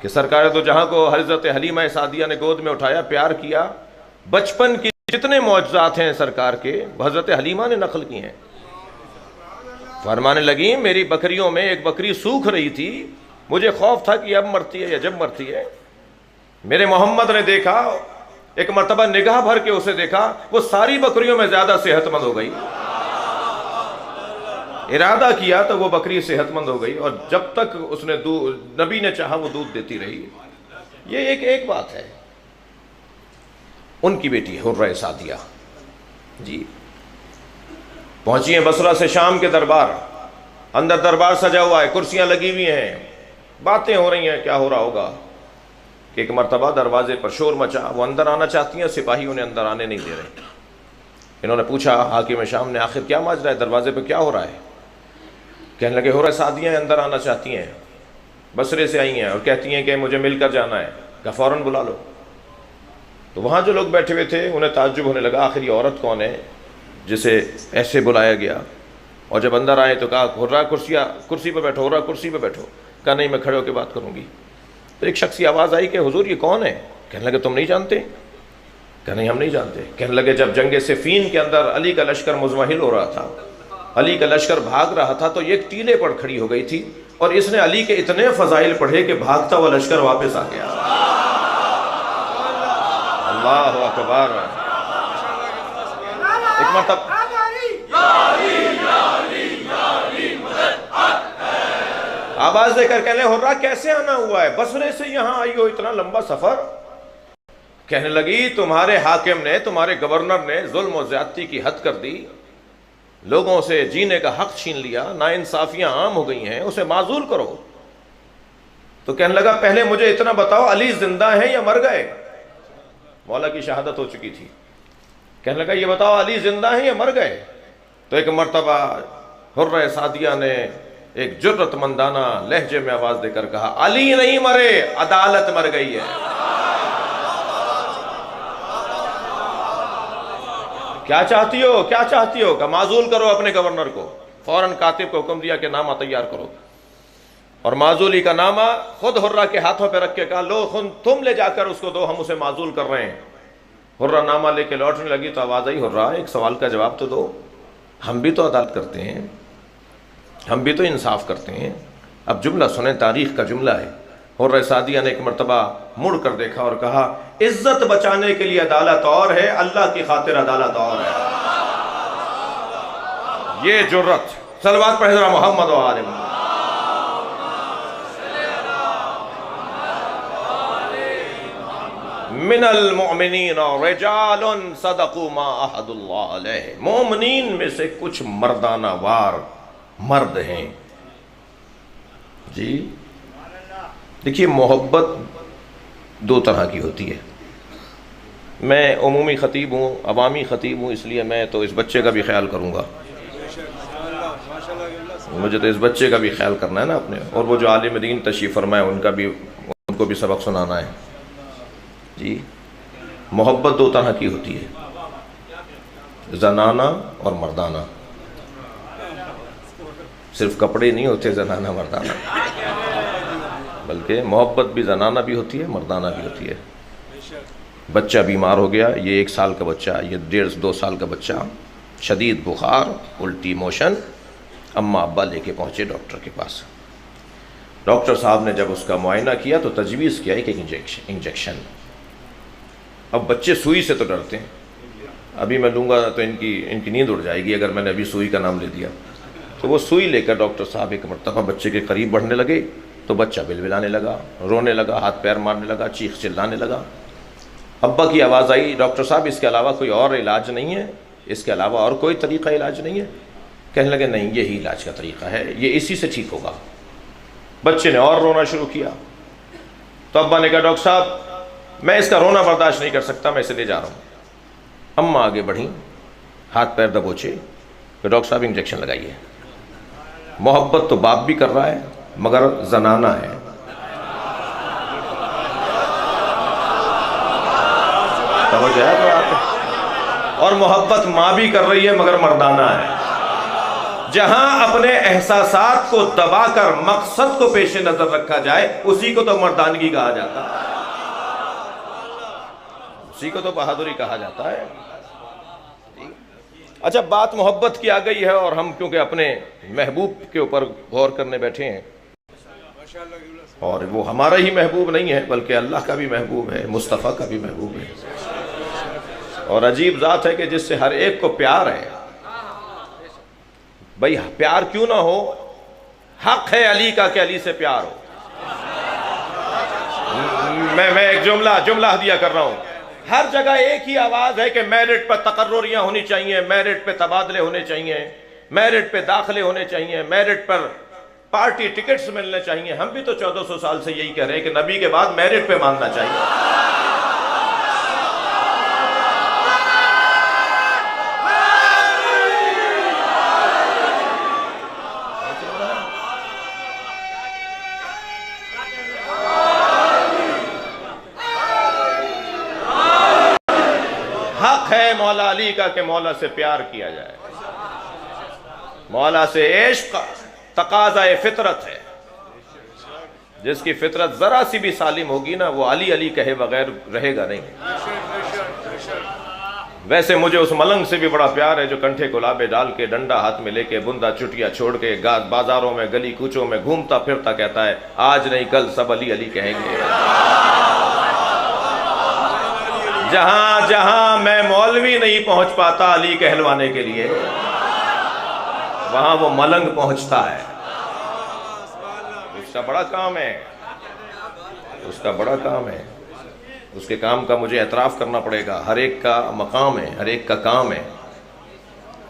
کہ سرکار دو جہاں کو حضرت حلیمہ سعدیہ نے گود میں اٹھایا، پیار کیا، بچپن کی جتنے معجزات ہیں سرکار کے حضرت حلیمہ نے نقل کی ہیں۔ فرمانے لگی میری بکریوں میں ایک بکری سوکھ رہی تھی، مجھے خوف تھا کہ اب مرتی ہے یا جب مرتی ہے۔ میرے محمد نے دیکھا، ایک مرتبہ نگاہ بھر کے اسے دیکھا، وہ ساری بکریوں میں زیادہ صحت مند ہو گئی۔ ارادہ کیا تو وہ بکری صحت مند ہو گئی، اور جب تک اس نے نبی نے چاہا وہ دودھ دیتی رہی۔ یہ ایک بات ہے۔ ان کی بیٹی حرہ سعدیہ جی پہنچی ہیں بصرہ سے شام کے دربار، اندر دربار سجا ہوا ہے، کرسیاں لگی ہوئی ہیں، باتیں ہو رہی ہیں، کیا ہو رہا ہوگا کہ ایک مرتبہ دروازے پر شور مچا، وہ اندر آنا چاہتی ہیں، سپاہی انہیں اندر آنے نہیں دے رہے۔ انہوں نے پوچھا حاکم شام نے آخر کیا ماجرا ہے، دروازے پہ کیا ہو رہا ہے؟ کہنے لگے حرہ سعدیہ اندر آنا چاہتی ہیں، بصرے سے آئی ہیں اور کہتی ہیں کہ مجھے مل کر جانا ہے۔ کہا فوراً بلا لو۔ تو وہاں جو لوگ بیٹھے ہوئے تھے انہیں تعجب ہونے لگا، آخر یہ عورت کون ہے جسے ایسے بلایا گیا؟ اور جب اندر آئے تو کہا حرہ کرسی پہ بیٹھو، حرہ کرسی پہ بیٹھو۔ کہا نہیں میں کھڑے ہو کے بات کروں گی۔ تو ایک شخص کی آواز آئی کہ حضور یہ کون ہے؟ کہنے لگے تم نہیں جانتے؟ کہا نہیں ہم نہیں جانتے۔ کہنے لگے جب جنگ صفین کے اندر علی کا لشکر مزمحل ہو رہا تھا، علی کا لشکر بھاگ رہا تھا، تو یہ ایک ٹیلے پر کھڑی ہو گئی تھی اور اس نے علی کے اتنے فضائل پڑھے کہ بھاگتا ہوا لشکر واپس آ گیا۔ اللہ اکبر۔ ایک مرتبہ آواز دے کر کہنے حرہ کیسے آنا ہوا ہے؟ بصرے سے یہاں آئی ہو، اتنا لمبا سفر؟ کہنے لگی تمہارے حاکم نے، تمہارے گورنر نے ظلم و زیادتی کی حد کر دی، لوگوں سے جینے کا حق چھین لیا، ناانصافیاں عام ہو گئی ہیں، اسے معزول کرو۔ تو کہنے لگا پہلے مجھے اتنا بتاؤ علی زندہ ہیں یا مر گئے؟ مولا کی شہادت ہو چکی تھی۔ کہنے لگا یہ بتاؤ علی زندہ ہیں یا مر گئے؟ تو ایک مرتبہ حرہ سعدیہ نے ایک جرأت مندانہ لہجے میں آواز دے کر کہا علی نہیں مرے، عدالت مر گئی ہے۔ کیا چاہتی ہو، کیا چاہتی ہو؟ کہ معزول کرو اپنے گورنر کو۔ فوراً کاتب کو حکم دیا کہ نامہ تیار کرو، اور معزولی کا نامہ خود حرہ کے ہاتھوں پہ رکھ کے کہا لو تم لے جا کر اس کو دو، ہم اسے معزول کر رہے ہیں۔ حرہ نامہ لے کے لوٹنے لگی تو آواز آئی حرہ ایک سوال کا جواب تو دو، ہم بھی تو عدالت کرتے ہیں، ہم بھی تو انصاف کرتے ہیں۔ اب جملہ سنیں، تاریخ کا جملہ ہے۔ حرہ سعدیہ نے ایک مرتبہ مڑ کر دیکھا اور کہا عزت بچانے کے لیے عدالت اور ہے، اللہ کی خاطر عدالت اور ہے۔ یہ جرأت، صلوات پڑھ ذرا محمد و آل محمد۔ من المؤمنین رجال صدقوا ما عہد اللہ علیہ، مومنین میں سے کچھ مردانہ وار مرد ہیں۔ جی دیکھیے محبت دو طرح کی ہوتی ہے۔ میں عمومی خطیب ہوں، عوامی خطیب ہوں، اس لیے میں تو اس بچے کا بھی خیال کروں گا، مجھے تو اس بچے کا بھی خیال کرنا ہے نا اپنے، اور وہ جو عالم دین تشریف فرمائے ان کو بھی سبق سنانا ہے۔ جی محبت دو طرح کی ہوتی ہے، زنانہ اور مردانہ۔ صرف کپڑے نہیں ہوتے زنانہ مردانہ، بلکہ محبت بھی زنانہ بھی ہوتی ہے، مردانہ بھی ہوتی ہے۔ بچہ بیمار ہو گیا، یہ 1 سال کا بچہ، یہ 1.5-2 سال کا بچہ، شدید بخار، الٹی موشن، اماں ابا لے کے پہنچے ڈاکٹر کے پاس۔ ڈاکٹر صاحب نے جب اس کا معائنہ کیا تو تجویز کیا کہ انجیکشن۔ اب بچے سوئی سے تو ڈرتے ہیں، ابھی میں لوں گا تو ان کی نیند اڑ جائے گی اگر میں نے ابھی سوئی کا نام لے دیا۔ تو وہ سوئی لے کر ڈاکٹر صاحب ایک مرتبہ بچے کے قریب بڑھنے لگے تو بچہ بلبلانے لگا، رونے لگا، ہاتھ پیر مارنے لگا، چیخ چلانے لگا۔ ابا کی آواز آئی ڈاکٹر صاحب اس کے علاوہ کوئی اور علاج نہیں ہے، اس کے علاوہ اور کوئی طریقہ علاج نہیں ہے؟ کہنے لگے نہیں یہی علاج کا طریقہ ہے، یہ اسی سے ٹھیک ہوگا۔ بچے نے اور رونا شروع کیا تو ابا نے کہا ڈاکٹر صاحب میں اس کا رونا برداشت نہیں کر سکتا، میں اسے لے جا رہا ہوں۔ اماں آگے بڑھیں، ہاتھ پیر دبوچے کہ ڈاکٹر صاحب انجیکشن لگائیے۔ محبت تو باپ بھی کر رہا ہے مگر زنانہ ہے۔ سمجھ آیا؟ اور محبت ماں بھی کر رہی ہے مگر مردانہ ہے۔ جہاں اپنے احساسات کو دبا کر مقصد کو پیش نظر رکھا جائے اسی کو تو مردانگی کہا جاتا ہے، اسی کو تو بہادری کہا جاتا ہے۔ اچھا، بات محبت کی آ گئی ہے اور ہم کیونکہ اپنے محبوب کے اوپر غور کرنے بیٹھے ہیں، اور وہ ہمارا ہی محبوب نہیں ہے بلکہ اللہ کا بھی محبوب ہے، مصطفیٰ کا بھی محبوب ہے، اور عجیب ذات ہے کہ جس سے ہر ایک کو پیار ہے۔ بھئی پیار کیوں نہ ہو، حق ہے علی کا کہ علی سے پیار ہو۔ میں ایک جملہ ہدیہ کر رہا ہوں، ہر جگہ ایک ہی آواز ہے کہ میرٹ پر تقرریاں ہونی چاہیے، میرٹ پہ تبادلے ہونے چاہیے، میرٹ پہ داخلے ہونے چاہیے، میرٹ پر پارٹی ٹکٹس ملنے چاہیے۔ ہم بھی تو 1400 سال سے یہی کہہ رہے ہیں کہ نبی کے بعد میرٹ پہ ماننا چاہیے۔ حق ہے مولا علی کا کہ مولا سے پیار کیا جائے، مولا سے عشق تقاضۂ فطرت ہے۔ جس کی فطرت ذرا سی بھی سالم ہوگی نا، وہ علی علی کہے بغیر رہے گا نہیں۔ ویسے مجھے اس ملنگ سے بھی بڑا پیار ہے جو کنٹھے گلابے ڈال کے، ڈنڈا ہاتھ میں لے کے، بندہ چٹیا چھوڑ کے، بازاروں میں گلی کوچوں میں گھومتا پھرتا کہتا ہے آج نہیں کل سب علی علی کہیں گے۔ جہاں جہاں میں مولوی نہیں پہنچ پاتا علی کہلوانے کے لیے، وہاں وہ ملنگ پہنچتا ہے۔ اس کا بڑا کام ہے، اس کا بڑا کام ہے، اس کے کام کا مجھے اعتراف کرنا پڑے گا۔ ہر ایک کا مقام ہے، ہر ایک کا کام ہے۔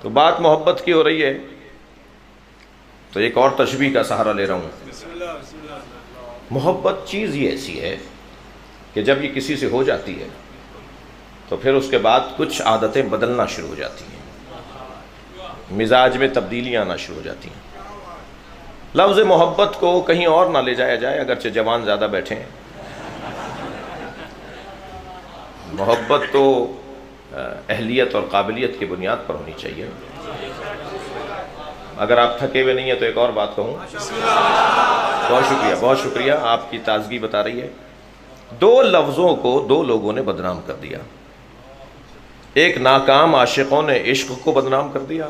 تو بات محبت کی ہو رہی ہے تو ایک اور تشبیہ کا سہارا لے رہا ہوں۔ محبت چیز ہی ایسی ہے کہ جب یہ کسی سے ہو جاتی ہے تو پھر اس کے بعد کچھ عادتیں بدلنا شروع ہو جاتی ہیں، مزاج میں تبدیلیاں آنا شروع ہو جاتی ہیں۔ لفظ محبت کو کہیں اور نہ لے جایا جائے، اگرچہ جوان زیادہ بیٹھے ہیں۔ محبت تو اہلیت اور قابلیت کی بنیاد پر ہونی چاہیے۔ اگر آپ تھکے ہوئے نہیں ہیں تو ایک اور بات کہوں۔ بہت شکریہ، آپ کی تازگی بتا رہی ہے۔ دو لفظوں کو دو لوگوں نے بدنام کر دیا۔ ایک ناکام عاشقوں نے عشق کو بدنام کر دیا،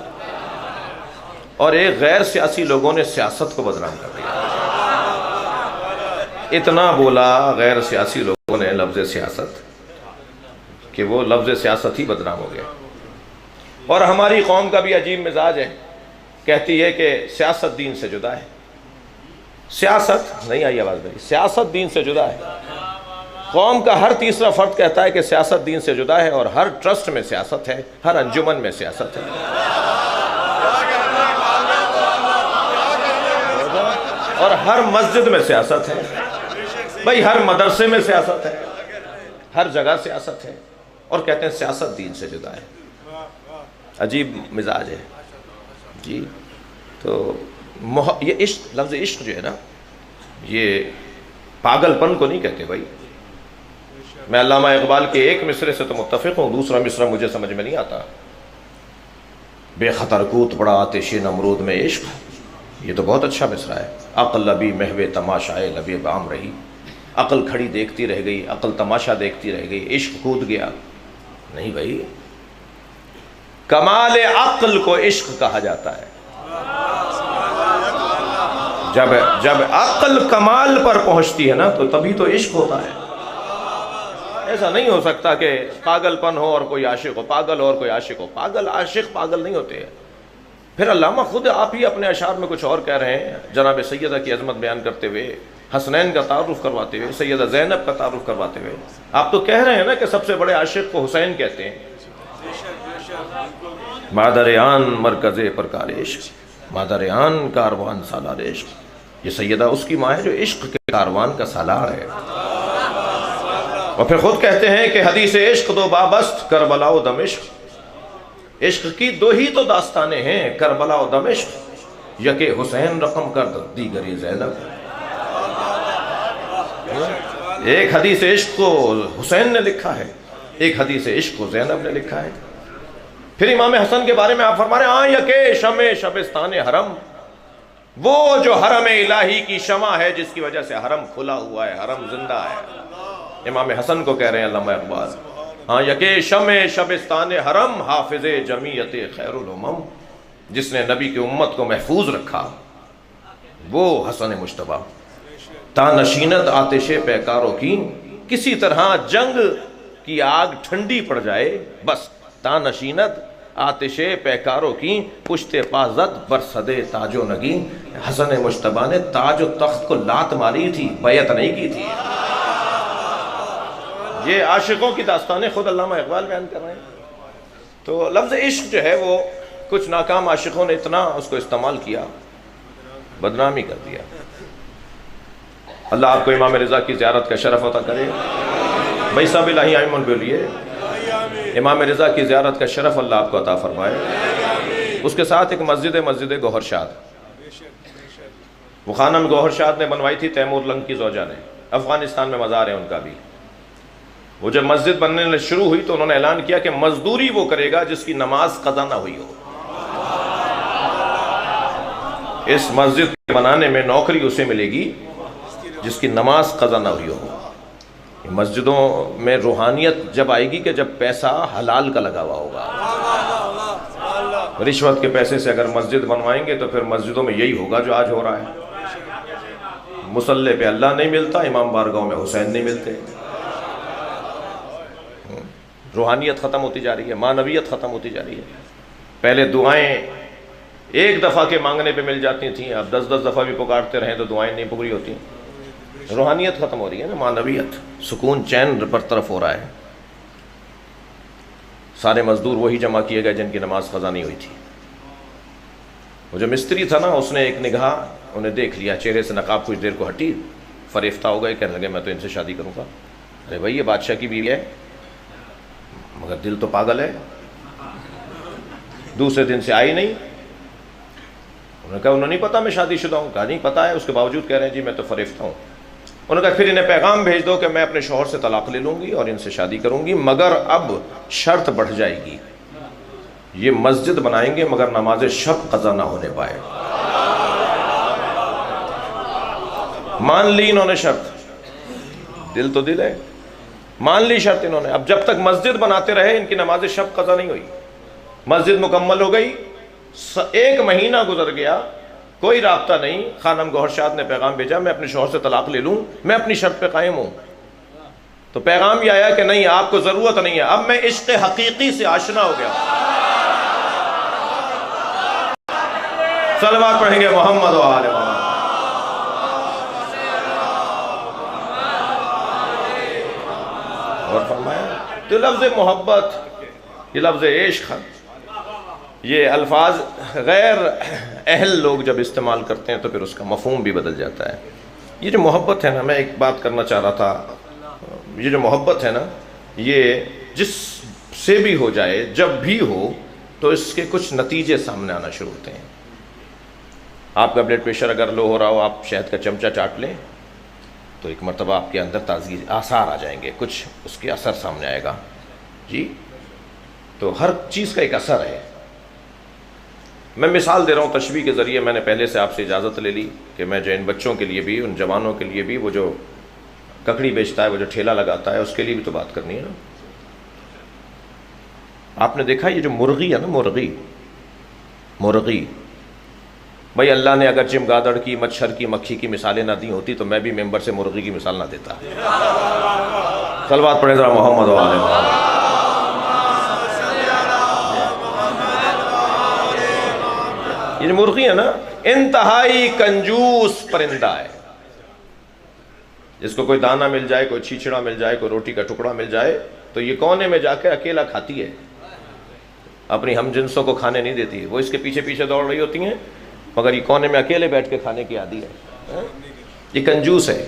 اور ایک غیر سیاسی لوگوں نے سیاست کو بدنام کر دیا۔ اتنا بولا غیر سیاسی لوگوں نے لفظ سیاست کہ وہ لفظ سیاست ہی بدنام ہو گیا۔ اور ہماری قوم کا بھی عجیب مزاج ہے، کہتی ہے کہ سیاست دین سے جدا ہے۔ سیاست نہیں آئی آواز میری، سیاست دین سے جدا ہے۔ قوم کا ہر تیسرا فرد کہتا ہے کہ سیاست دین سے جدا ہے، اور ہر ٹرسٹ میں سیاست ہے، ہر انجمن میں سیاست ہے، اور ہر مسجد میں سیاست ہے، بھئی ہر مدرسے میں سیاست ہے، ہر جگہ سیاست ہے، اور کہتے ہیں سیاست دین سے جدا ہے۔ عجیب مزاج ہے جی۔ تو یہ عشق، لفظ عشق جو ہے نا، یہ پاگل پن کو نہیں کہتے بھائی۔ میں علامہ اقبال کے ایک مصرے سے تو متفق ہوں، دوسرا مصرع مجھے سمجھ میں نہیں آتا۔ بے خطر کوت پڑا آتش نمرود میں عشق، یہ تو بہت اچھا مصرع ہے۔ عقل لبی محو تماشائے لبِ بام رہی، عقل کھڑی دیکھتی رہ گئی، عقل تماشا دیکھتی رہ گئی، عشق کود گیا۔ نہیں بھائی، کمال عقل کو عشق کہا جاتا ہے۔ جب عقل کمال پر پہنچتی ہے نا تو تبھی تو عشق ہوتا ہے۔ ایسا نہیں ہو سکتا کہ پاگل پن ہو اور کوئی عاشق ہو، پاگل ہو اور کوئی عاشق ہو۔ پاگل عاشق پاگل نہیں ہوتے ہیں۔ پھر علامہ خود آپ ہی اپنے اشعار میں کچھ اور کہہ رہے ہیں، جناب سیدہ کی عظمت بیان کرتے ہوئے، حسنین کا تعارف کرواتے ہوئے، سیدہ زینب کا تعارف کرواتے ہوئے آپ تو کہہ رہے ہیں نا کہ سب سے بڑے عاشق کو حسین کہتے ہیں۔ مادر آن مرکز پرکار عشق، مادر آن کاروان سالار عشق، یہ سیدہ اس کی ماں ہے جو عشق کے کاروان کا سالار ہے۔ اور پھر خود کہتے ہیں کہ حدیث عشق دو بابست کربلا و دمشق، عشق کی دو ہی تو داستانیں ہیں، کربلا و دمشق، یکے حسین رقم کر دیگری زینب۔ ایک حدیث عشق کو حسین نے لکھا ہے، ایک حدیث عشق کو زینب نے لکھا ہے۔ پھر امام حسن کے بارے میں آپ فرما رہے ہیں آں یکے شمع شبستان حرم، وہ جو حرم الہی کی شمع ہے جس کی وجہ سے حرم کھلا ہوا ہے، حرم زندہ ہے۔ امام حسن کو کہہ رہے ہیں علامہ اقبال، ہاں یکے شمع شبستان حرم حافظ جمیعت خیر الامم، جس نے نبی کی امت کو محفوظ رکھا وہ حسن مجتبیٰ۔ تا نشینت آتش پیکاروں کی، کسی طرح جنگ کی آگ ٹھنڈی پڑ جائے بس، تا نشینت آتش پیکاروں کی، پشت پازد برسد تاج و نگین۔ حسن مجتبیٰ نے تاج و تخت کو لات ماری تھی، بیعت نہیں کی تھی۔ یہ عاشقوں کی داستانیں خود علامہ اقبال بیان کر رہے ہیں۔ تو لفظ عشق جو ہے وہ کچھ ناکام عاشقوں نے اتنا اس کو استعمال کیا، بدنامی کر دیا۔ اللہ آپ کو امام رضا کی زیارت کا شرف عطا کرے۔ بھائی صاحب الہی آئمن بولیے، امام رضا کی زیارت کا شرف اللہ آپ کو عطا فرمائے۔ اس کے ساتھ ایک مسجد گوہر شاد، وہ خانم گوہر شاد نے بنوائی تھی تیمور لنگ کی زوجہ نے، افغانستان میں مزار ہے ان کا بھی۔ وہ جب مسجد بننے شروع ہوئی تو انہوں نے اعلان کیا کہ مزدوری وہ کرے گا جس کی نماز قضا نہ ہوئی ہو۔ اس مسجد کے بنانے میں نوکری اسے ملے گی جس کی نماز قضا نہ ہوئی ہو۔ مسجدوں میں روحانیت جب آئے گی کہ جب پیسہ حلال کا لگا ہوا ہوگا۔ رشوت کے پیسے سے اگر مسجد بنوائیں گے تو پھر مسجدوں میں یہی ہوگا جو آج ہو رہا ہے۔ مصلی پہ اللہ نہیں ملتا، امام بارگاہوں میں حسین نہیں ملتے۔ روحانیت ختم ہوتی جا رہی ہے، معنویت ختم ہوتی جا رہی ہے۔ پہلے دعائیں ایک دفعہ کے مانگنے پہ مل جاتی تھیں، اب 10 دفعہ بھی پکارتے رہیں تو دعائیں نہیں پوری ہوتی۔ روحانیت ختم ہو رہی ہے نا، معنویت، سکون چین برطرف ہو رہا ہے۔ سارے مزدور وہی جمع کیے گئے جن کی نماز قضا نہیں ہوئی تھی۔ وہ جو مستری تھا نا، اس نے ایک نگاہ انہیں دیکھ لیا، چہرے سے نقاب کچھ دیر کو ہٹی، فریفتہ ہو گئے، کہنے لگے میں تو ان سے شادی کروں گا۔ ارے بھائی یہ بادشاہ کی بیوی ہے مگر دل تو پاگل ہے۔ دوسرے دن سے آئی نہیں۔ انہوں نے کہا انہوں نہیں پتا میں شادی شدہ ہوں؟ کہا نہیں پتا ہے، اس کے باوجود کہہ رہے ہیں جی میں تو فریفتہ ہوں۔ انہوں نے کہا پھر انہیں پیغام بھیج دو کہ میں اپنے شوہر سے طلاق لے لوں گی اور ان سے شادی کروں گی، مگر اب شرط بڑھ جائے گی، یہ مسجد بنائیں گے مگر نماز شب قضا نہ ہونے پائے۔ مان لی انہوں نے شرط، دل تو دل ہے، مان لی شرط انہوں نے۔ اب جب تک مسجد بناتے رہے ان کی نماز شب قضا نہیں ہوئی۔ مسجد مکمل ہو گئی، 1 مہینہ گزر گیا، کوئی رابطہ نہیں۔ خانم گوہر شاد نے پیغام بھیجا میں اپنے شوہر سے طلاق لے لوں، میں اپنی شرط پہ قائم ہوں۔ تو پیغام یہ آیا کہ نہیں آپ کو ضرورت نہیں ہے، اب میں عشق حقیقی سے آشنا ہو گیا۔ صلوات پڑھیں گے محمد و آل محمد۔ اور فرمایا تو لفظ محبت، یہ لفظ عشق، یہ الفاظ غیر اہل لوگ جب استعمال کرتے ہیں تو پھر اس کا مفہوم بھی بدل جاتا ہے۔ یہ جو محبت ہے نا، میں ایک بات کرنا چاہ رہا تھا، یہ جو محبت ہے نا، یہ جس سے بھی ہو جائے جب بھی ہو تو اس کے کچھ نتیجے سامنے آنا شروع ہوتے ہیں۔ آپ کا بلڈ پریشر اگر لو ہو رہا ہو، آپ شہد کا چمچہ چاٹ لیں تو ایک مرتبہ آپ کے اندر تازگی، آثار آ جائیں گے، کچھ اس کے اثر سامنے آئے گا۔ جی تو ہر چیز کا ایک اثر ہے۔ میں مثال دے رہا ہوں تشبیہ کے ذریعے، میں نے پہلے سے آپ سے اجازت لے لی کہ میں جو ان بچوں کے لیے بھی، ان جوانوں کے لیے بھی، وہ جو ککڑی بیچتا ہے، وہ جو ٹھیلا لگاتا ہے، اس کے لیے بھی تو بات کرنی ہے نا۔ آپ نے دیکھا یہ جو مرغی ہے نا، مرغی بھائی اللہ نے اگر چمگادڑ کی، مچھر کی، مکھی کی مثالیں نہ دی ہوتی تو میں بھی ممبر سے مرغی کی مثال نہ دیتا۔ صلوات پڑھیں ذرا محمد و آل محمد۔ یہ جو مرغی ہے نا، انتہائی کنجوس پرندہ ہے، جس کو کوئی دانہ مل جائے، کوئی چھیچڑا مل جائے، کوئی روٹی کا ٹکڑا مل جائے تو یہ کونے میں جا کے اکیلا کھاتی ہے، اپنی ہم جنسوں کو کھانے نہیں دیتی ہے۔ وہ اس کے پیچھے پیچھے دوڑ رہی ہوتی ہیں مگر یہ کونے میں اکیلے بیٹھ کے کھانے کی عادی ہے۔ یہ کنجوس ہے۔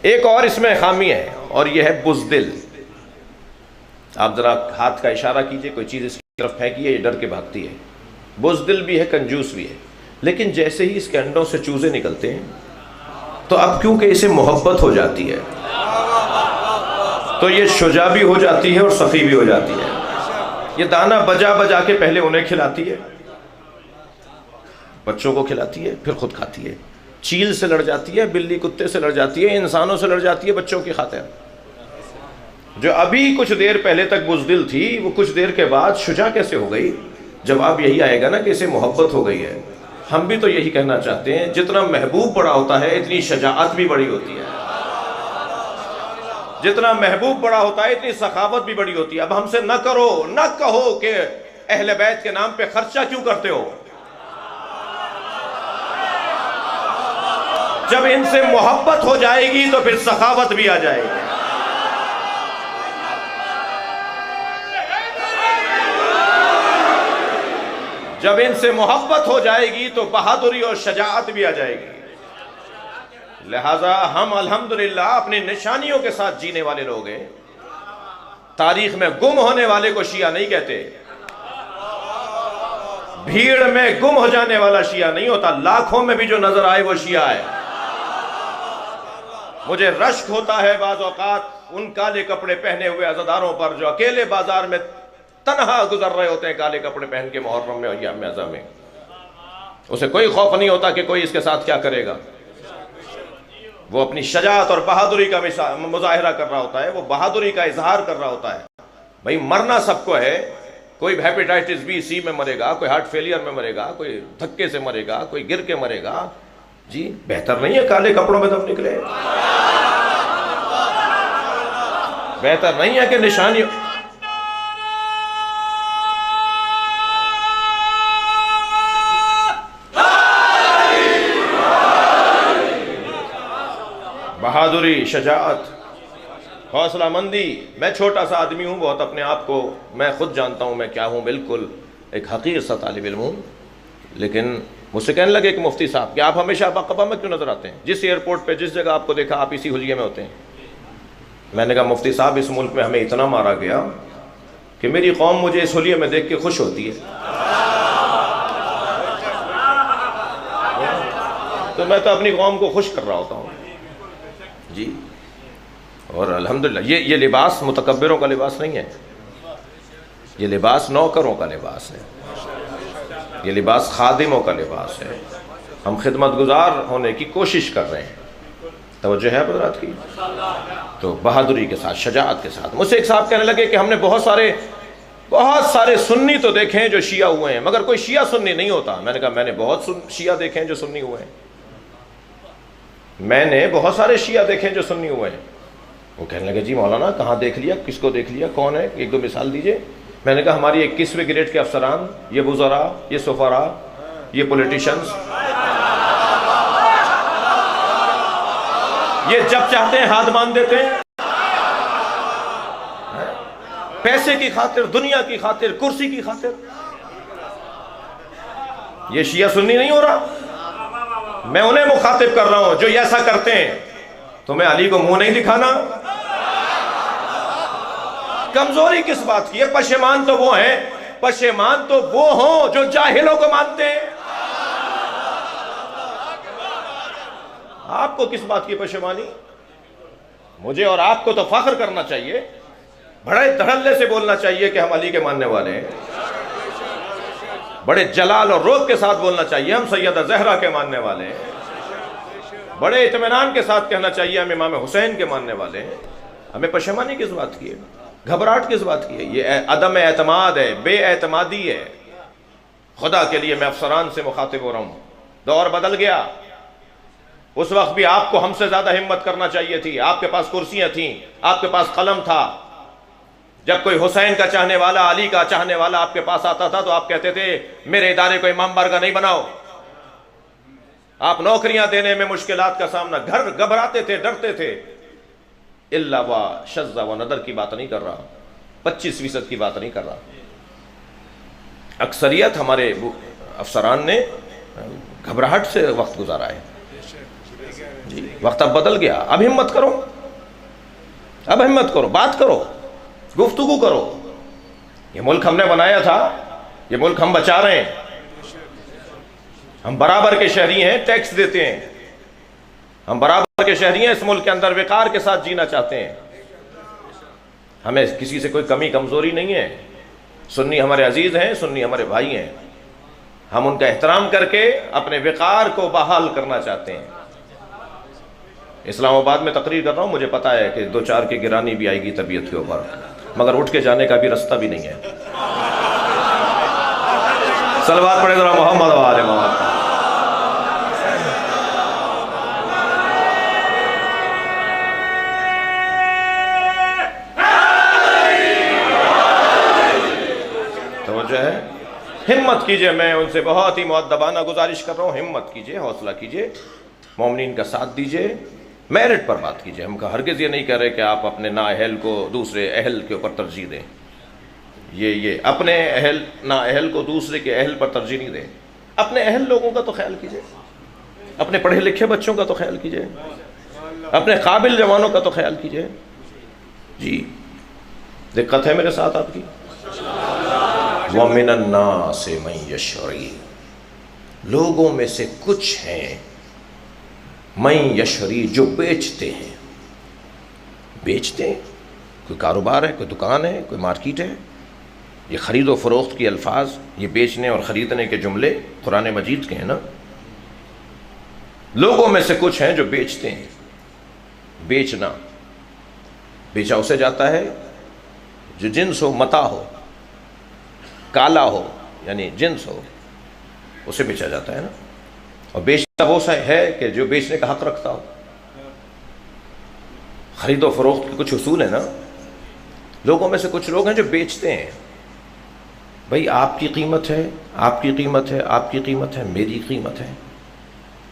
ایک اور اس میں خامی ہے اور یہ ہے بزدل۔ آپ ذرا ہاتھ کا اشارہ کیجئے، کوئی چیز اس کی طرف پھینکیے، یہ ڈر کے بھاگتی ہے۔ بزدل بھی ہے، کنجوس بھی ہے، لیکن جیسے ہی اس کے انڈوں سے چوزے نکلتے ہیں تو اب کیونکہ اسے محبت ہو جاتی ہے تو یہ شجاع بھی ہو جاتی ہے اور سخی بھی ہو جاتی ہے۔ یہ دانا بجا بجا کے پہلے انہیں کھلاتی ہے، بچوں کو کھلاتی ہے، پھر خود کھاتی ہے، چیل سے لڑ جاتی ہے، بلی کتے سے لڑ جاتی ہے، انسانوں سے لڑ جاتی ہے بچوں کی خاطر۔ جو ابھی کچھ دیر پہلے تک بزدل تھی وہ کچھ دیر کے بعد شجاع کیسے ہو گئی؟ جواب یہی آئے گا نا کہ اسے محبت ہو گئی ہے۔ ہم بھی تو یہی کہنا چاہتے ہیں، جتنا محبوب بڑا ہوتا ہے اتنی شجاعت بھی بڑی ہوتی ہے، جتنا محبوب بڑا ہوتا ہے اتنی سخاوت بھی بڑی ہوتی ہے۔ اب ہم سے نہ کرو، نہ کہو کہ اہل بیت کے نام پہ خرچہ کیوں کرتے ہو۔ جب ان سے محبت ہو جائے گی تو پھر سخاوت بھی آ جائے گی۔ جب ان سے محبت ہو جائے گی تو بہادری اور شجاعت بھی آ جائے گی۔ لہٰذا ہم الحمدللہ اپنی نشانیوں کے ساتھ جینے والے لوگ ہیں۔ تاریخ میں گم ہونے والے کو شیعہ نہیں کہتے، بھیڑ میں گم ہو جانے والا شیعہ نہیں ہوتا، لاکھوں میں بھی جو نظر آئے وہ شیعہ ہے۔ مجھے رشک ہوتا ہے بعض اوقات ان کالے کپڑے پہنے ہوئے عزاداروں پر جو اکیلے بازار میں تنہا گزر رہے ہوتے ہیں، کالے کپڑے پہن کے محرم میں اور ایام اعظم میں۔ اسے کوئی خوف نہیں ہوتا کہ کوئی اس کے ساتھ کیا کرے گا۔ وہ اپنی شجاعت اور بہادری کا مظاہرہ کر رہا ہوتا ہے، وہ بہادری کا اظہار کر رہا ہوتا ہے۔ بھئی مرنا سب کو ہے، کوئی ہیپیٹائٹس بی سی میں مرے گا، کوئی ہارٹ فیلئر میں مرے گا، کوئی دھکے سے مرے گا، کوئی گر کے مرے گا۔ جی بہتر نہیں ہے کالے کپڑوں میں دم نکلے؟ بہتر نہیں ہے کہ نشانی بہادری، شجاعت، حوصلہ مندی۔ میں چھوٹا سا آدمی ہوں بہت، اپنے آپ کو میں خود جانتا ہوں میں کیا ہوں، بالکل ایک حقیر سا طالب علم ہوں۔ لیکن مجھ سے کہنے لگے کہ مفتی صاحب کہ آپ ہمیشہ باقبہ میں کیوں نظر آتے ہیں؟ جس ایئرپورٹ پہ جس جگہ آپ کو دیکھا آپ اسی حلیے میں ہوتے ہیں۔ میں نے کہا مفتی صاحب اس ملک میں ہمیں اتنا مارا گیا کہ میری قوم مجھے اس حلیے میں دیکھ کے خوش ہوتی ہے، تو میں تو اپنی قوم کو خوش کر رہا ہوتا ہوں۔ جی اور الحمدللہ یہ لباس متکبروں کا لباس نہیں ہے، یہ لباس نوکروں کا لباس ہے، یہ لباس خادموں کا لباس ہے۔ ہم خدمت گزار ہونے کی کوشش کر رہے ہیں۔ توجہ ہے حضرات کی؟ تو بہادری کے ساتھ، شجاعت کے ساتھ۔ مجھ سے ایک صاحب کہنے لگے کہ ہم نے بہت سارے سنی تو دیکھے ہیں جو شیعہ ہوئے ہیں، مگر کوئی شیعہ سنی نہیں ہوتا۔ میں نے کہا میں نے بہت شیعہ دیکھے ہیں جو سنی ہوئے ہیں، میں نے بہت سارے شیعہ دیکھے ہیں جو سنی ہوئے ہیں۔ وہ کہنے لگے جی مولانا کہاں دیکھ لیا، کس کو دیکھ لیا، کون ہے، ایک دو مثال دیجئے۔ میں نے کہا ہماری 21ویں گریڈ کے افسران، یہ وزراء، یہ سفراء، یہ پولیٹیشنز، یہ جب چاہتے ہیں ہاتھ باندھ دیتے ہیں، پیسے کی خاطر، دنیا کی خاطر، کرسی کی خاطر۔ یہ شیعہ سنی نہیں ہو رہا، میں انہیں مخاطب کر رہا ہوں جو ایسا کرتے ہیں۔ تمہیں علی کو منہ نہیں دکھانا؟ کمزوری کس بات کی ہے؟ پشیمان تو وہ ہیں، پشیمان تو وہ ہوں جو جاہلوں کو مانتے ہیں۔ آپ کو کس بات کی پشیمانی؟ مجھے اور آپ کو تو فخر کرنا چاہیے، بڑے دھڑلے سے بولنا چاہیے کہ ہم علی کے ماننے والے ہیں، بڑے جلال اور روب کے ساتھ بولنا چاہیے ہم سیدہ زہرا کے ماننے والے ہیں، بڑے اطمینان کے ساتھ کہنا چاہیے ہم امام حسین کے ماننے والے ہیں۔ ہمیں پشیمانی کس بات کی ہے؟ گھبراہٹ کس بات کی ہے؟ یہ عدم اعتماد ہے، بے اعتمادی ہے۔ خدا کے لیے میں افسران سے مخاطب ہو رہا ہوں، دور بدل گیا۔ اس وقت بھی آپ کو ہم سے زیادہ ہمت کرنا چاہیے تھی، آپ کے پاس کرسیاں تھیں، آپ کے پاس قلم تھا۔ جب کوئی حسین کا چاہنے والا، علی کا چاہنے والا آپ کے پاس آتا تھا تو آپ کہتے تھے میرے ادارے کو امام بارگاہ نہیں بناؤ۔ آپ نوکریاں دینے میں مشکلات کا سامنا، گھر گھبراتے تھے، ڈرتے تھے۔ الا و شذ و ندر کی بات نہیں کر رہا، 25% کی بات نہیں کر رہا۔ اکثریت ہمارے افسران نے گھبراہٹ سے وقت گزارا ہے۔ جی وقت اب بدل گیا، اب ہمت کرو، اب ہمت کرو، بات کرو، گفتگو کرو۔ یہ ملک ہم نے بنایا تھا، یہ ملک ہم بچا رہے ہیں، ہم برابر کے شہری ہیں، ٹیکس دیتے ہیں، ہم برابر کے شہری ہیں، اس ملک کے اندر وقار کے ساتھ جینا چاہتے ہیں، ہمیں کسی سے کوئی کمی کمزوری نہیں ہے۔ سنی ہمارے عزیز ہیں، سنی ہمارے بھائی ہیں، ہم ان کا احترام کر کے اپنے وقار کو بحال کرنا چاہتے ہیں۔ اسلام آباد میں تقریر کر رہا ہوں، مجھے پتا ہے کہ 2-4 کی گرانی بھی آئے گی طبیعت کے اوپر، مگر اٹھ کے جانے کا بھی راستہ بھی نہیں ہے۔ صلوات پڑھے ذرا محمد و آل محمد۔ توجہ ہے، ہمت کیجئے، میں ان سے بہت ہی مؤدبانہ گزارش کر رہا ہوں، ہمت کیجئے، حوصلہ کیجئے، مومنین کا ساتھ دیجئے، میرٹ پر بات کیجئے۔ ہم ہرگز یہ نہیں کہہ رہے کہ آپ اپنے نااہل کو دوسرے اہل کے اوپر ترجیح دیں، یہ اپنے اہل نااہل کو دوسرے کے اہل پر ترجیح نہیں دیں، اپنے اہل لوگوں کا تو خیال کیجئے، اپنے پڑھے لکھے بچوں کا تو خیال کیجئے، اپنے قابل جوانوں کا تو خیال کیجئے۔ جی دقت ہے میرے ساتھ آپ کی؟ وَمِنَ النَّاسِ مَن يَشْتَرِي، لوگوں میں سے کچھ ہیں من یشری، جو بیچتے ہیں، بیچتے ہیں، کوئی کاروبار ہے، کوئی دکان ہے، کوئی مارکیٹ ہے، یہ خرید و فروخت کی الفاظ، یہ بیچنے اور خریدنے کے جملے قرآن مجید کے ہیں نا۔ لوگوں میں سے کچھ ہیں جو بیچتے ہیں، بیچنا، بیچا اسے جاتا ہے جو جنس ہو، متاع ہو، کالا ہو، یعنی جنس ہو، اسے بیچا جاتا ہے نا۔ اور بیچنا وہ ہے کہ جو بیچنے کا حق رکھتا ہو۔ خرید و فروخت کے کچھ اصول ہیں نا۔ لوگوں میں سے کچھ لوگ ہیں جو بیچتے ہیں، بھئی آپ کی قیمت ہے، آپ کی قیمت ہے، آپ کی قیمت ہے، میری قیمت ہے،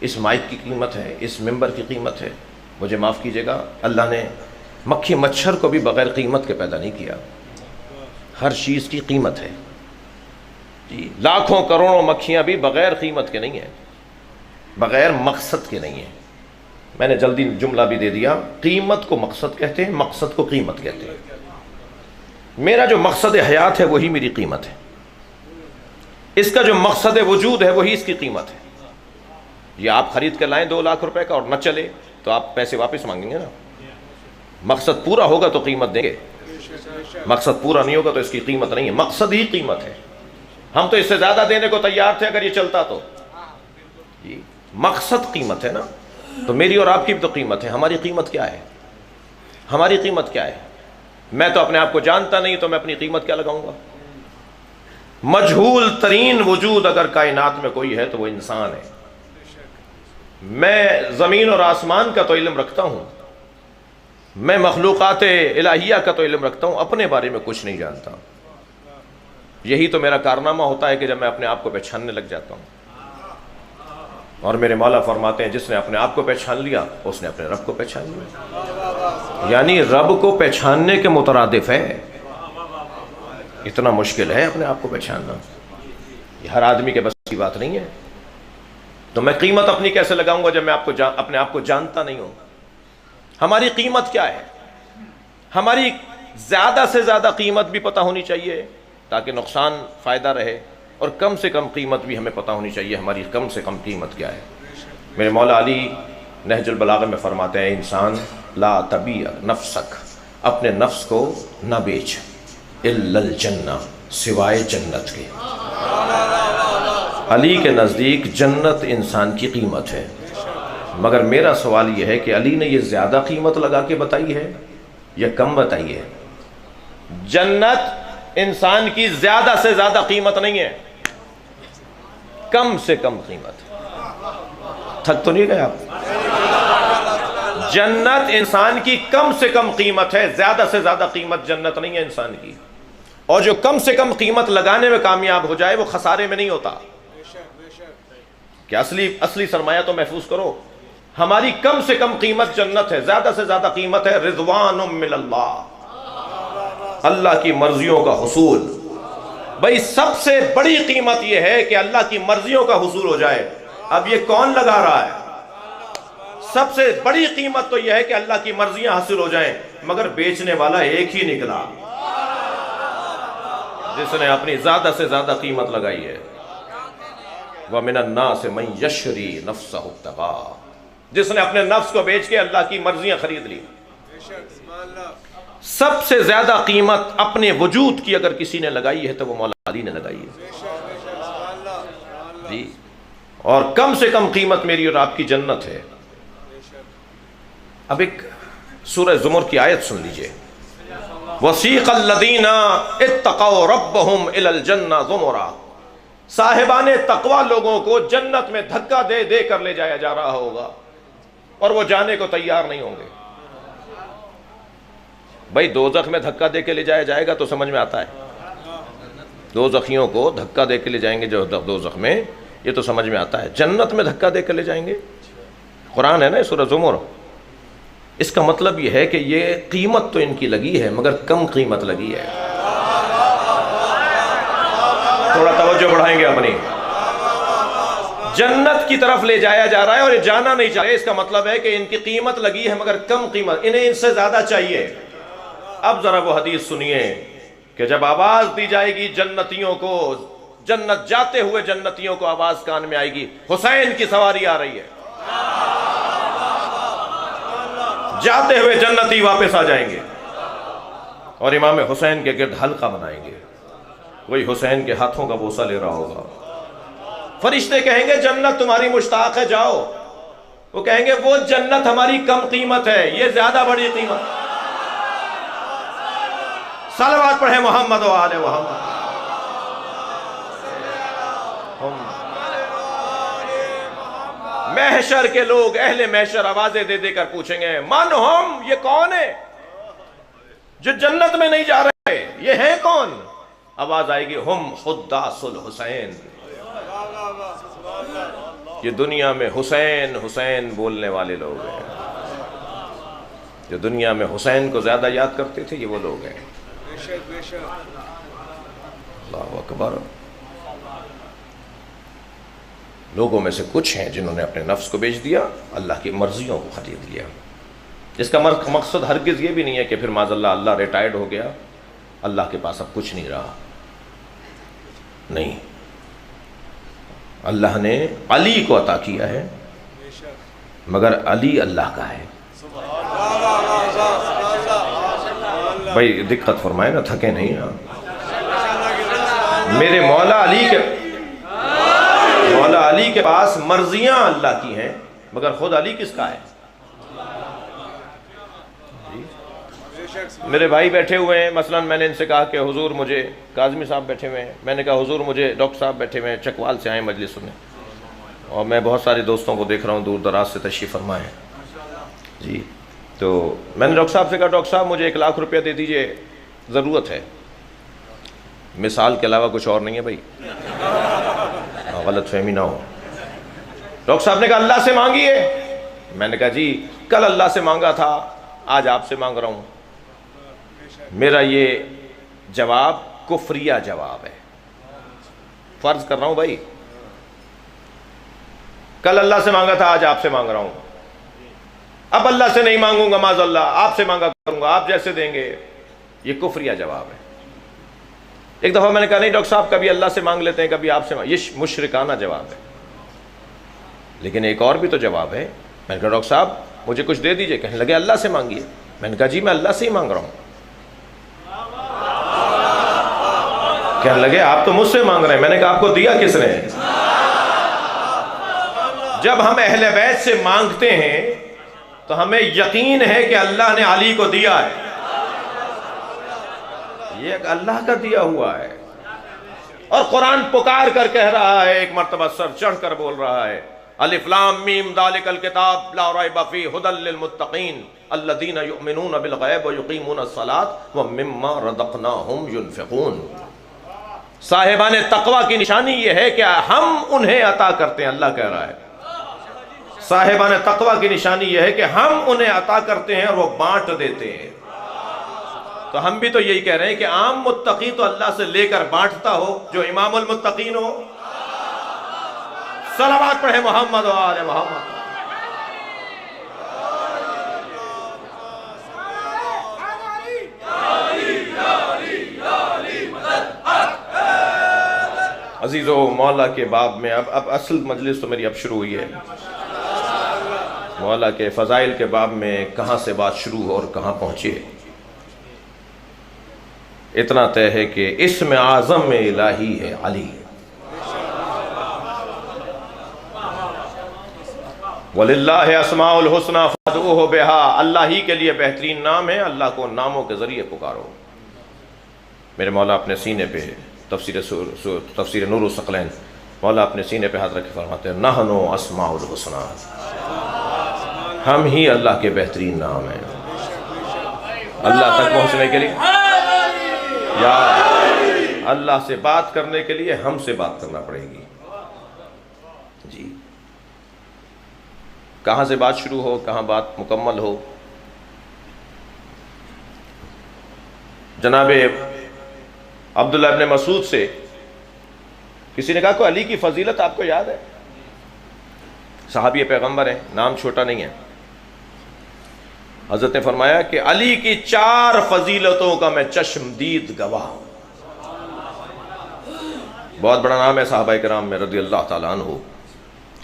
اس مائک کی قیمت ہے، اس ممبر کی قیمت ہے۔ مجھے معاف کیجئے گا، اللہ نے مکھی مچھر کو بھی بغیر قیمت کے پیدا نہیں کیا، ہر چیز کی قیمت ہے۔ جی لاکھوں کروڑوں مکھیاں بھی بغیر قیمت کے نہیں ہیں، بغیر مقصد کے نہیں ہیں۔ میں نے جلدی جملہ بھی دے دیا، قیمت کو مقصد کہتے ہیں، مقصد کو قیمت کہتے ہیں۔ میرا جو مقصد حیات ہے وہی میری قیمت ہے، اس کا جو مقصد وجود ہے وہی اس کی قیمت ہے۔ یہ آپ خرید کے لائیں 2 لاکھ روپے کا اور نہ چلے تو آپ پیسے واپس مانگیں گے نا۔ مقصد پورا ہوگا تو قیمت دیں گے، مقصد پورا نہیں ہوگا تو اس کی قیمت نہیں ہے۔ مقصد ہی قیمت ہے، ہم تو اس سے زیادہ دینے کو تیار تھے اگر یہ چلتا تو۔ جی مقصد قیمت ہے نا، تو میری اور آپ کی بھی تو قیمت ہے۔ ہماری قیمت کیا ہے؟ ہماری قیمت کیا ہے؟ میں تو اپنے آپ کو جانتا نہیں تو میں اپنی قیمت کیا لگاؤں گا؟ مجہول ترین وجود اگر کائنات میں کوئی ہے تو وہ انسان ہے۔ میں زمین اور آسمان کا تو علم رکھتا ہوں، میں مخلوقات الہیہ کا تو علم رکھتا ہوں، اپنے بارے میں کچھ نہیں جانتا۔ یہی تو میرا کارنامہ ہوتا ہے کہ جب میں اپنے آپ کو پہچاننے لگ جاتا ہوں۔ اور میرے مولا فرماتے ہیں جس نے اپنے آپ کو پہچان لیا اس نے اپنے رب کو پہچان لیا، یعنی رب کو پہچاننے کے مترادف ہے۔ اتنا مشکل ہے اپنے آپ کو پہچاننا، یہ ہر آدمی کے بس کی بات نہیں ہے۔ تو میں قیمت اپنی کیسے لگاؤں گا جب میں اپنے آپ کو جانتا نہیں ہوں؟ ہماری قیمت کیا ہے؟ ہماری زیادہ سے زیادہ قیمت بھی پتہ ہونی چاہیے تاکہ نقصان فائدہ رہے، اور کم سے کم قیمت بھی ہمیں پتہ ہونی چاہیے ہماری کم سے کم قیمت کیا ہے۔ میرے مولا علی نہج البلاغہ میں فرماتے ہیں انسان لا تبیع نفسک، اپنے نفس کو نہ بیچ، الا الجنہ، سوائے جنت کے۔ علی کے نزدیک جنت انسان کی قیمت ہے، مگر میرا سوال یہ ہے کہ علی نے یہ زیادہ قیمت لگا کے بتائی ہے یا کم بتائی ہے؟ جنت انسان کی زیادہ سے زیادہ قیمت نہیں ہے، کم سے کم قیمت۔ تھک تو نہیں گئے آپ؟ جنت انسان کی کم سے کم قیمت ہے، زیادہ سے زیادہ قیمت جنت نہیں ہے انسان کی۔ اور جو کم سے کم قیمت لگانے میں کامیاب ہو جائے وہ خسارے میں نہیں ہوتا۔ کہ اصلی سرمایہ تو محفوظ کرو۔ ہماری کم سے کم قیمت جنت ہے، زیادہ سے زیادہ قیمت ہے رضوان من اللہ، اللہ کی مرضیوں کا حصول۔ بھئی سب سے بڑی قیمت یہ ہے کہ اللہ کی مرضیوں کا حصول ہو جائے۔ اب یہ کون لگا رہا ہے؟ سب سے بڑی قیمت تو یہ ہے کہ اللہ کی مرضیاں حاصل ہو جائیں، مگر بیچنے والا ایک ہی نکلا جس نے اپنی زیادہ سے زیادہ قیمت لگائی ہے۔ وَمِنَ النَّاسِ مَن يَشْتَرِي نَفْسَهُ ابْتِغَاءَ، جس نے اپنے نفس کو بیچ کے اللہ کی مرضیاں خرید لی۔ سب سے زیادہ قیمت اپنے وجود کی اگر کسی نے لگائی ہے تو وہ مولا علی نے لگائی ہے جی، اور کم سے کم قیمت میری اور آپ کی جنت ہے۔ اب ایک سورہ زمر کی آیت سن لیجئے، وَسِيقَ الَّذِينَ اتَّقَوْا رَبَّهُمْ إِلَى الْجَنَّةِ زُمُرًا، صاحبان تقوی لوگوں کو جنت میں دھکا دے دے کر لے جایا جا رہا ہوگا اور وہ جانے کو تیار نہیں ہوں گے۔ بھائی دوزخ میں دھکا دے کے لے جایا جائے گا تو سمجھ میں آتا ہے، دوزخیوں کو دھکا دے کے لے جائیں گے جو دوزخ میں، یہ تو سمجھ میں آتا ہے۔ جنت میں دھکا دے کے لے جائیں گے، قرآن ہے نا سورہ زمر۔ اس کا مطلب یہ ہے کہ یہ قیمت تو ان کی لگی ہے مگر کم قیمت لگی ہے۔ تھوڑا توجہ بڑھائیں گے اپنی، جنت کی طرف لے جایا جا رہا ہے اور یہ جانا نہیں چاہے، اس کا مطلب ہے کہ ان کی قیمت لگی ہے مگر کم قیمت، انہیں ان سے زیادہ چاہیے۔ اب ذرا وہ حدیث سنیے کہ جب آواز دی جائے گی جنتیوں کو، جنت جاتے ہوئے جنتیوں کو آواز کان میں آئے گی، حسین کی سواری آ رہی ہے، جاتے ہوئے جنتی واپس آ جائیں گے اور امام حسین کے گرد حلقہ بنائیں گے، وہی حسین کے ہاتھوں کا بوسہ لے رہا ہوگا۔ فرشتے کہیں گے جنت تمہاری مشتاق ہے جاؤ، وہ کہیں گے وہ جنت ہماری کم قیمت ہے، یہ زیادہ بڑی قیمت۔ صلوات پڑھیں محمد و آل محمد۔ محشر کے لوگ، اہل محشر آوازیں دے دے کر پوچھیں گے من ہم، یہ کون ہے جو جنت میں نہیں جا رہے، یہ ہیں کون؟ آواز آئے گی ہم خداس الحسین، یہ دنیا میں حسین حسین بولنے والے لوگ ہیں، جو دنیا میں حسین کو زیادہ یاد کرتے تھے، یہ وہ لوگ ہیں۔ اللہ اکبر۔ لوگوں میں سے کچھ ہیں جنہوں نے اپنے نفس کو بیچ دیا، اللہ کی مرضیوں کو خرید لیا۔ اس کا مقصد ہرگز یہ بھی نہیں ہے کہ پھر معاذ اللہ اللہ ریٹائرڈ ہو گیا، اللہ کے پاس اب کچھ نہیں رہا، نہیں، اللہ نے علی کو عطا کیا ہے مگر علی اللہ کا ہے۔ بھائی دقت فرمائے نا، تھکے نہیں نا۔ میرے مولا علی کے پاس مرضیاں اللہ کی ہیں مگر خود علی کس کا ہے؟ میرے بھائی بیٹھے ہوئے ہیں، مثلا میں نے ان سے کہا کہ حضور مجھے، کاظمی صاحب بیٹھے ہوئے ہیں، میں نے کہا حضور مجھے، ڈاکٹر صاحب بیٹھے ہوئے ہیں چکوال سے آئے مجلس سننے، اور میں بہت سارے دوستوں کو دیکھ رہا ہوں دور دراز سے تشریف فرما ہے جی، تو میں نے ڈاکٹر صاحب سے کہا ڈاکٹر صاحب مجھے 1 لاکھ روپیہ دے دیجئے، ضرورت ہے، مثال کے علاوہ کچھ اور نہیں ہے بھائی، غلط فہمی نہ ہو۔ ڈاکٹر صاحب نے کہا اللہ سے مانگیے، میں نے کہا جی کل اللہ سے مانگا تھا، آج آپ سے مانگ رہا ہوں۔ میرا یہ جواب کفریہ جواب ہے، فرض کر رہا ہوں بھائی، کل اللہ سے مانگا تھا، آج آپ سے مانگ رہا ہوں، اب اللہ سے نہیں مانگوں گا معاذ اللہ، آپ سے مانگا کروں گا، آپ جیسے دیں گے، یہ کفریہ جواب ہے۔ ایک دفعہ میں نے کہا نہیں ڈاکٹر صاحب کبھی اللہ سے مانگ لیتے ہیں کبھی آپ سے یہ مشرکانہ جواب ہے، لیکن ایک اور بھی تو جواب ہے۔ میں نے کہا ڈاکٹر صاحب مجھے کچھ دے دیجئے، کہنے لگے اللہ سے مانگیے، میں نے کہا جی میں اللہ سے ہی مانگ رہا ہوں، کہنے لگے آپ تو مجھ سے مانگ رہے ہیں، میں نے کہا آپ کو دیا کس نے؟ جب ہم اہل بیت سے مانگتے ہیں تو ہمیں یقین ہے کہ اللہ نے علی کو دیا ہے، یہ اللہ کا دیا ہوا ہے، اور قرآن پکار کر کہہ رہا ہے، ایک مرتبہ سر چڑھ کر بول رہا ہے الف لام میم ذالک الکتاب لا ریب فیہ ھدی للمتقین الذین یؤمنون بالغیب ویقیمون الصلاۃ ومما رزقناہم ینفقون۔ صاحبان تقوی کی نشانی یہ ہے کہ ہم انہیں عطا کرتے ہیں، اللہ کہہ رہا ہے صاحبان تقوی کی نشانی یہ ہے کہ ہم انہیں عطا کرتے ہیں اور وہ بانٹ دیتے ہیں۔ تو ہم بھی تو یہی کہہ رہے ہیں کہ عام متقی تو اللہ سے لے کر بانٹتا ہو، جو امام المتقین ہو۔ صلوات پڑھیں محمد و آل محمد۔ عزیزو مولا کے باب میں اب اصل مجلس تو میری اب شروع ہوئی ہے، مولا کے فضائل کے باب میں کہاں سے بات شروع ہو اور کہاں پہنچے۔ اتنا طے ہے کہ اسم اعظم میں الہی ہے علی۔ وَلِلَّهِ أَسْمَاءُ الْحُسْنَى فَادْعُوهُ بِهَا، اللہ ہی کے لیے بہترین نام ہے، اللہ کو ناموں کے ذریعے پکارو۔ میرے مولا اپنے سینے پہ تفسیر نور الثقلین، مولا اپنے سینے پہ ہاتھ رکھ کے فرماتے ہیں نحن اسماء الحسنى، ہم ہی اللہ کے بہترین نام ہیں۔ اللہ تک پہنچنے کے لیے یا اللہ سے بات کرنے کے لیے ہم سے بات کرنا پڑے گی۔ جی، کہاں سے بات شروع ہو، کہاں بات مکمل ہو؟ جناب عبداللہ ابن مسعود سے کسی نے کہا کہ علی کی فضیلت آپ کو یاد ہے؟ صحابی پیغمبر ہیں، نام چھوٹا نہیں ہے۔ حضرت نے فرمایا کہ علی کی 4 فضیلتوں کا میں چشمدید گواہ ہوں۔ بہت بڑا نام ہے صحابہ کرام میں رضی اللہ تعالیٰ عنہ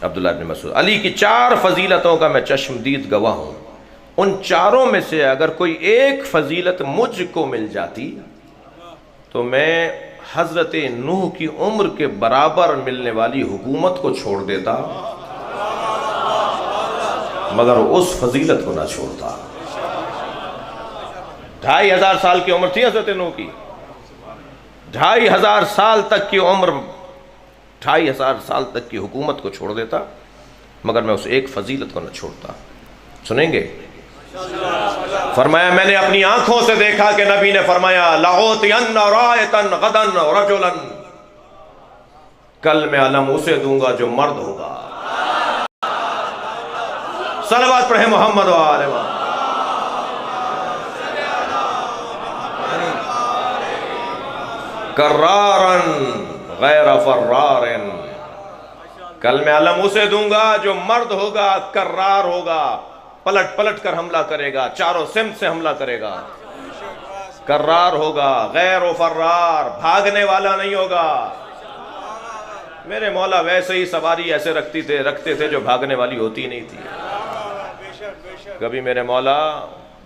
عبداللہ ابن مسعود۔ علی کی 4 فضیلتوں کا میں چشمدید گواہ ہوں، ان 4 میں سے اگر کوئی ایک فضیلت مجھ کو مل جاتی تو میں حضرت نوح کی عمر کے برابر ملنے والی حکومت کو چھوڑ دیتا، مگر اس فضیلت کو نہ چھوڑتا۔ 2500 سال کی عمر تھی حضرت نوح کی، 2500 سال تک کی عمر، 2500 سال تک کی حکومت کو چھوڑ دیتا، مگر میں اس ایک فضیلت کو نہ چھوڑتا۔ سنیں گے؟ فرمایا میں نے اپنی آنکھوں سے دیکھا کہ نبی نے فرمایا لَأُعْطِيَنَّ رَائِطًا غَدًا رَجُلًا، کل میں علم اسے دوں گا جو مرد ہوگا۔ صلوات پڑھیں محمد و آل محمد۔ کرارن غیر فرارن، کل میں علم اسے دوں گا جو مرد ہوگا، کرار ہوگا، پلٹ پلٹ کر حملہ کرے گا، چاروں سمت سے حملہ کرے گا، کرار ہوگا، غیر و فرار، بھاگنے والا نہیں ہوگا۔ میرے مولا ویسے ہی سواری ایسے رکھتے تھے جو بھاگنے والی ہوتی نہیں تھی۔ کبھی میرے مولا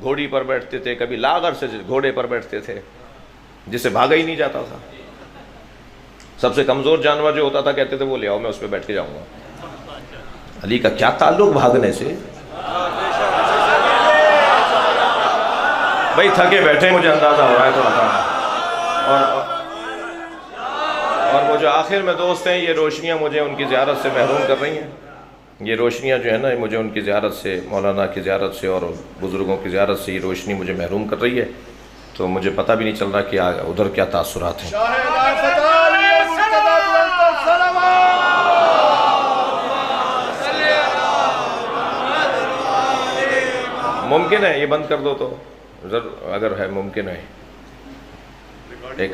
گھوڑی پر بیٹھتے تھے، کبھی لاغر سے گھوڑے پر بیٹھتے تھے جسے بھاگا ہی نہیں جاتا تھا۔ سب سے کمزور جانور جو ہوتا تھا کہتے تھے وہ لے آؤ، میں اس پہ بیٹھ کے جاؤں گا۔ علی کا کیا تعلق بھاگنے سے؟ بھائی تھکے بیٹھے، مجھے اندازہ ہو رہا ہے تھوڑا، اور وہ جو آخر میں دوست ہیں، یہ روشنیاں مجھے ان کی زیارت سے محروم کر رہی ہیں۔ یہ روشنیاں جو ہے نا، مجھے ان کی زیارت سے، مولانا کی زیارت سے اور بزرگوں کی زیارت سے یہ روشنی مجھے محروم کر رہی ہے، تو مجھے پتہ بھی نہیں چل رہا کہ ادھر کیا تاثرات ہیں۔ ممکن ہے یہ بند کر دو تو اگر ہے ممکن ہے ایک